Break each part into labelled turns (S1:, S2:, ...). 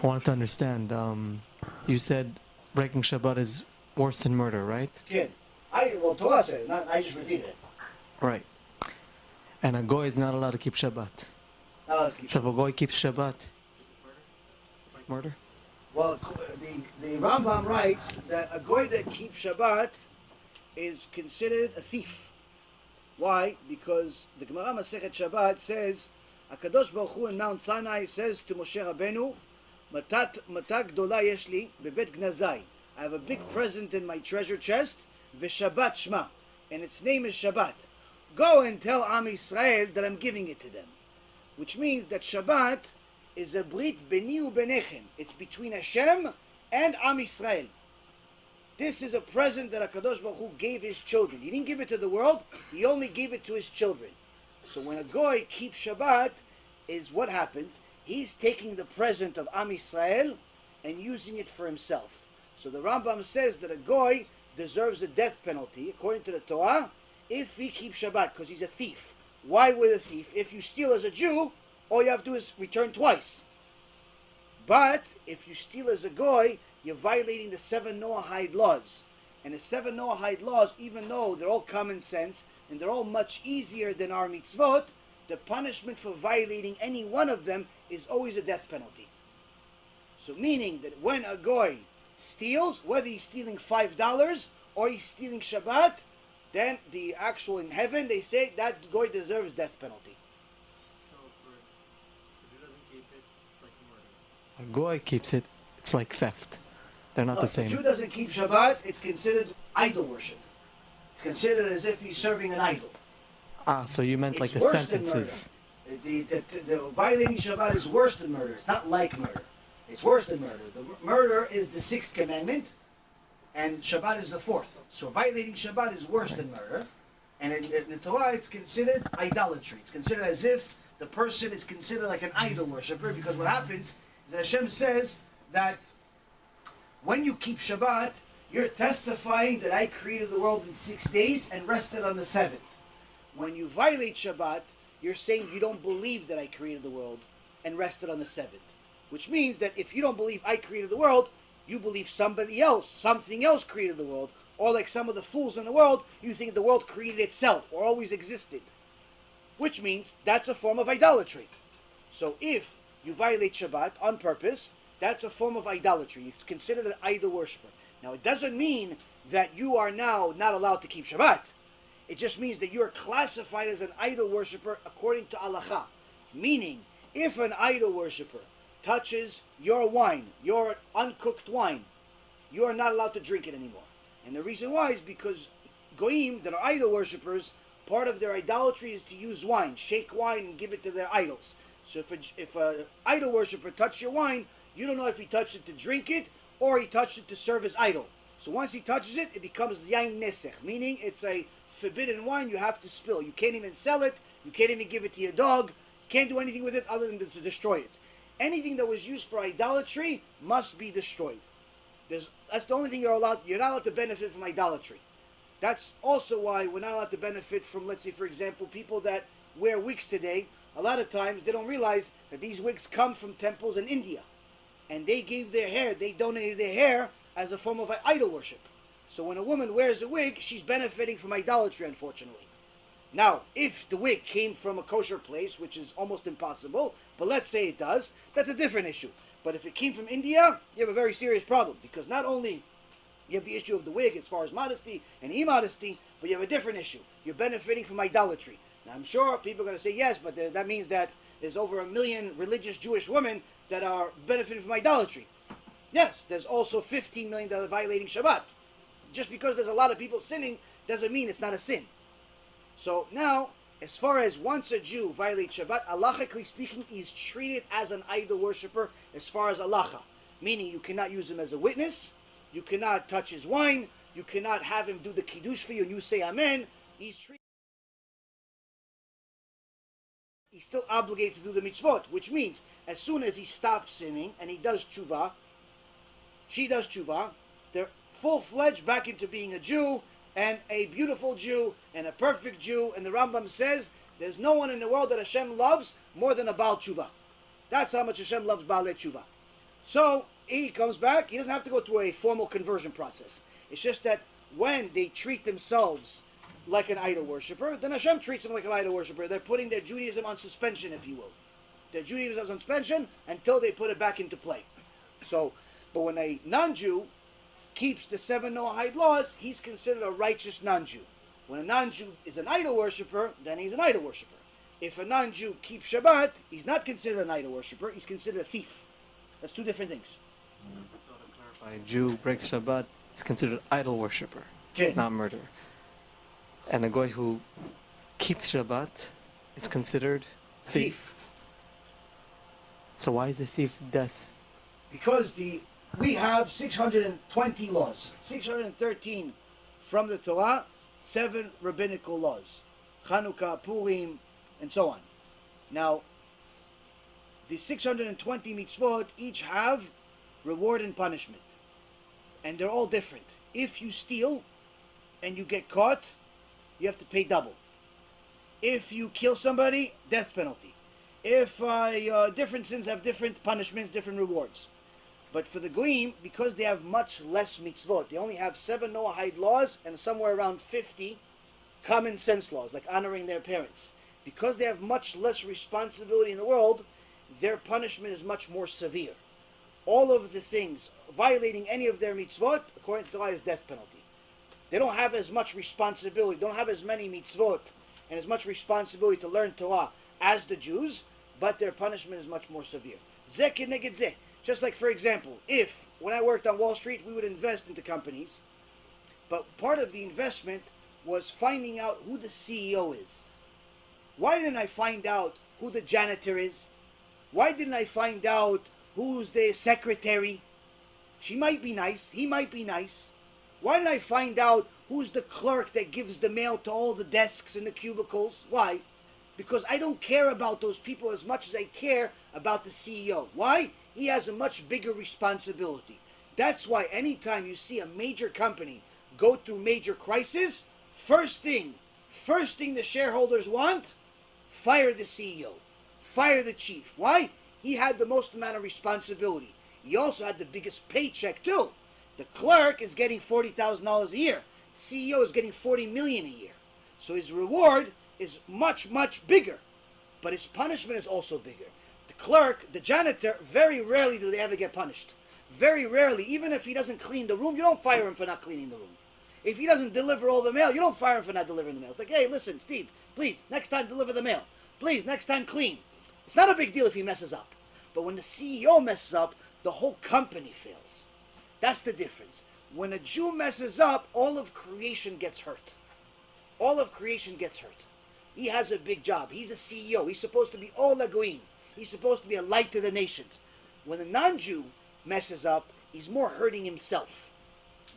S1: I wanted to understand. You said breaking Shabbat is worse than murder, right?
S2: Kid. Well, Torah said, not I just repeated it.
S1: Right. And a goy is not allowed to keep Shabbat. So if a goy keeps Shabbat, murder?
S2: Well, the Rambam writes that a goy that keeps Shabbat is considered a thief. Why? Because the Gemara Masechet Shabbat says, HaKadosh Baruch Hu in Mount Sinai says to Moshe Rabbeinu, Mata gdola yesh li bebet gnazai. I have a big present in my treasure chest, v'Shabbat shma, and its name is Shabbat. Go and tell Am Yisrael that I'm giving it to them. Which means that Shabbat is a brit beni ubenechem. It's between HaShem and Am Yisrael. This is a present that HaKadosh Baruch Hu gave his children. He didn't give it to the world, he only gave it to his children. So when a goy keeps Shabbat, is what happens? He's taking the present of Am Yisrael and using it for himself. So the Rambam says that a goy deserves a death penalty, according to the Torah, if he keeps Shabbat, because he's a thief. Why would a thief? If you steal as a Jew, all you have to do is return twice. But if you steal as a goy, you're violating the 7 Noahide laws. And the 7 Noahide laws, even though they're all common sense, and they're all much easier than our mitzvot, the punishment for violating any one of them is always a death penalty. So meaning that when a goy steals, whether he's stealing $5 or he's stealing Shabbat, then the actual in heaven, they say that goy deserves death penalty.
S3: So if he doesn't keep it, it's like murder.
S1: A goy keeps it, it's like theft. They're not
S2: No,
S1: the
S2: if a
S1: same.
S2: Jew doesn't keep Shabbat, it's considered idol worship. It's considered as if he's serving an idol.
S1: Ah, so you meant like
S2: It's
S1: the
S2: worse than
S1: sentences.
S2: The violating Shabbat is worse than murder. It's not like murder. It's worse than murder. The murder is the 6th commandment, and Shabbat is the 4th. So violating Shabbat is worse than murder. And in the Torah, it's considered idolatry. It's considered as if the person is considered like an idol worshiper, because what happens is that Hashem says that when you keep Shabbat, you're testifying that I created the world in 6 days and rested on the 7th. When you violate Shabbat, you're saying you don't believe that I created the world and rested on the 7th. Which means that if you don't believe I created the world, you believe somebody else, something else created the world. Or like some of the fools in the world, you think the world created itself or always existed. Which means that's a form of idolatry. So if you violate Shabbat on purpose, that's a form of idolatry. It's considered an idol worshiper. Now it doesn't mean that you are now not allowed to keep Shabbat. It just means that you are classified as an idol worshiper according to halacha. Meaning, if an idol worshiper touches your wine, your uncooked wine, you are not allowed to drink it anymore. And the reason why is because goyim, that are idol worshippers, part of their idolatry is to use wine, shake wine and give it to their idols. So if a idol worshipper touched your wine, you don't know if he touched it to drink it or he touched it to serve his idol. So once he touches it, it becomes yain nesech, meaning it's a forbidden wine you have to spill. You can't even sell it, you can't even give it to your dog, you can't do anything with it other than to destroy it. Anything that was used for idolatry must be destroyed. That's the only thing you're not allowed to benefit from idolatry. That's also why we're not allowed to benefit from, let's say, for example, people that wear wigs today. A lot of times they don't realize that these wigs come from temples in India. And they gave their hair, they donated their hair as a form of idol worship. So when a woman wears a wig, she's benefiting from idolatry, unfortunately. Now, if the wig came from a kosher place, which is almost impossible, but let's say it does, that's a different issue. But if it came from India, you have a very serious problem, because not only you have the issue of the wig as far as modesty and immodesty, but you have a different issue. You're benefiting from idolatry. Now, I'm sure people are going to say yes, but that means that there's over 1 million religious Jewish women that are benefiting from idolatry. Yes, there's also 15 million that are violating Shabbat. Just because there's a lot of people sinning doesn't mean it's not a sin. So now, as far as once a Jew violates Shabbat, halachically speaking, he's treated as an idol worshiper as far as halacha. Meaning you cannot use him as a witness, you cannot touch his wine, you cannot have him do the kiddush for you and you say amen. He's still obligated to do the mitzvot, which means as soon as he stops sinning and he does tshuva, she does tshuva, they're full-fledged back into being a Jew, and a beautiful Jew, and a perfect Jew, and the Rambam says there's no one in the world that Hashem loves more than a Baal Tshuva. That's how much Hashem loves Baalei Tshuva. So he comes back. He doesn't have to go through a formal conversion process. It's just that when they treat themselves like an idol worshiper, then Hashem treats them like an idol worshiper. They're putting their Judaism on suspension, if you will. Their Judaism is on suspension until they put it back into play. So, but when a non-Jew keeps the 7 Noahide laws, he's considered a righteous non-Jew. When a non-Jew is an idol worshiper, then he's an idol worshiper. If a non-Jew keeps Shabbat, he's not considered an idol worshiper, he's considered a thief. That's two different things.
S1: So to clarify, a Jew breaks Shabbat is considered idol worshiper,
S2: Okay.
S1: not murder. And a guy who keeps Shabbat is considered thief. So why is the thief death?
S2: Because we have 620 laws, 613 from the Torah, 7 rabbinical laws, Chanukah, Purim, and so on. Now, the 620 mitzvot each have reward and punishment, and they're all different. If you steal and you get caught, you have to pay double. If you kill somebody, death penalty. If different sins have different punishments, different rewards. But for the Goyim, because they have much less mitzvot, they only have 7 Noahide laws and somewhere around 50 common sense laws, like honoring their parents. Because they have much less responsibility in the world, their punishment is much more severe. All of the things, violating any of their mitzvot, according to Torah, is death penalty. They don't have as much responsibility, don't have as many mitzvot, and as much responsibility to learn Torah as the Jews, but their punishment is much more severe. Zeh keneged zeh. Just like, for example, if, when I worked on Wall Street, we would invest into companies, but part of the investment was finding out who the CEO is. Why didn't I find out who the janitor is? Why didn't I find out who's the secretary? She might be nice, he might be nice. Why didn't I find out who's the clerk that gives the mail to all the desks and the cubicles? Why? Because I don't care about those people as much as I care about the CEO. Why? He has a much bigger responsibility. That's why anytime you see a major company go through major crisis, first thing the shareholders want, fire the CEO, fire the chief. Why? He had the most amount of responsibility. He also had the biggest paycheck too. The clerk is getting $40,000 a year. CEO is getting $40 million a year. So his reward is much, much bigger. But his punishment is also bigger. The clerk, the janitor, very rarely do they ever get punished. Very rarely. Even if he doesn't clean the room, you don't fire him for not cleaning the room. If he doesn't deliver all the mail, you don't fire him for not delivering the mail. It's like, hey, listen, Steve, please, next time deliver the mail. Please, next time clean. It's not a big deal if he messes up. But when the CEO messes up, the whole company fails. That's the difference. When a Jew messes up, all of creation gets hurt. All of creation gets hurt. He has a big job. He's a CEO. He's supposed to be all Lagoim. He's supposed to be a light to the nations. When a non-Jew messes up, he's more hurting himself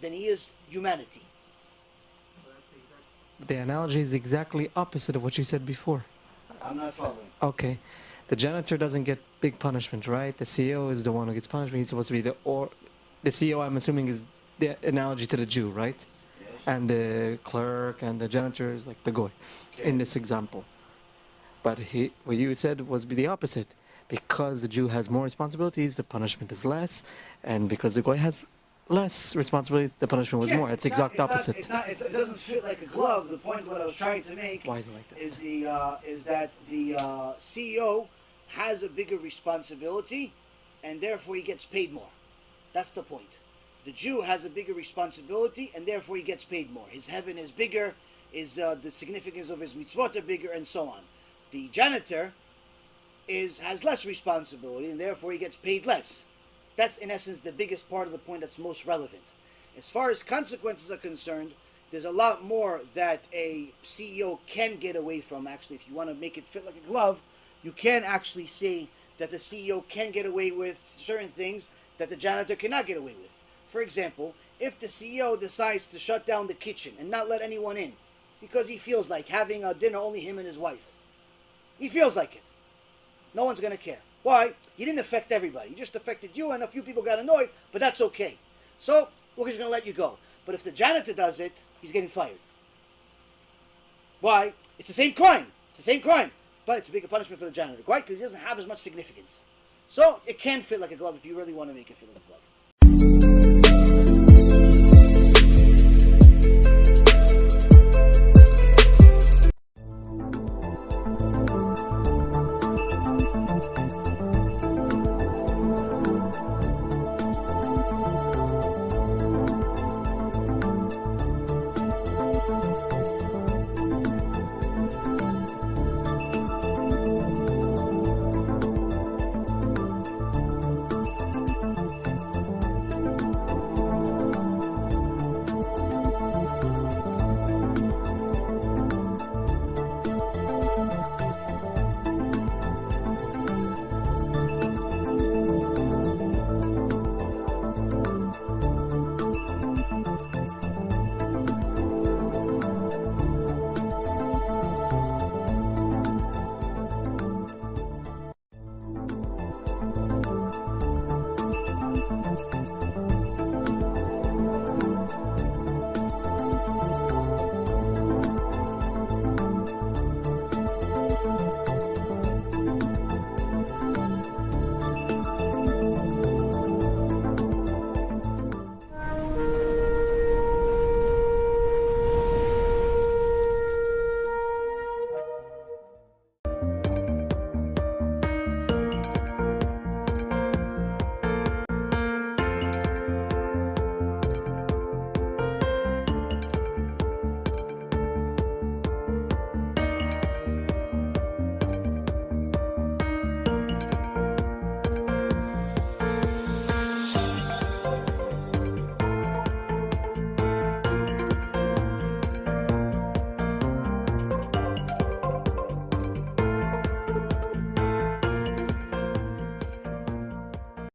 S2: than he is humanity.
S1: The analogy is exactly opposite of what you said before.
S2: I'm not following.
S1: Okay. The janitor doesn't get big punishment, right? The CEO is the one who gets punishment. He's supposed to be the CEO, I'm assuming, is the analogy to the Jew, right?
S2: Yes.
S1: And the clerk and the janitor is like the goy in this example. But what you said was the opposite. Because the Jew has more responsibilities, the punishment is less. And because the goy has less responsibility, the punishment was more. It's exact opposite.
S2: It doesn't fit like a glove. The point what I was trying to make
S1: Why is it like that?
S2: is that the CEO has a bigger responsibility, and therefore he gets paid more. That's the point. The Jew has a bigger responsibility, and therefore he gets paid more. His heaven is bigger, the significance of his mitzvot are bigger, and so on. The janitor has less responsibility, and therefore he gets paid less. That's in essence the biggest part of the point that's most relevant. As far as consequences are concerned, there's a lot more that a CEO can get away from. Actually, if you want to make it fit like a glove, you can actually say that the CEO can get away with certain things that the janitor cannot get away with. For example, if the CEO decides to shut down the kitchen and not let anyone in because he feels like having a dinner only him and his wife. He feels like it. No one's going to care. Why? He didn't affect everybody. He just affected you, and a few people got annoyed, but that's okay. So, we're just going to let you go. But if the janitor does it, he's getting fired. Why? It's the same crime. It's the same crime. But it's a bigger punishment for the janitor. Why? Because he doesn't have as much significance. So it can fit like a glove if you really want to make it fit like a glove.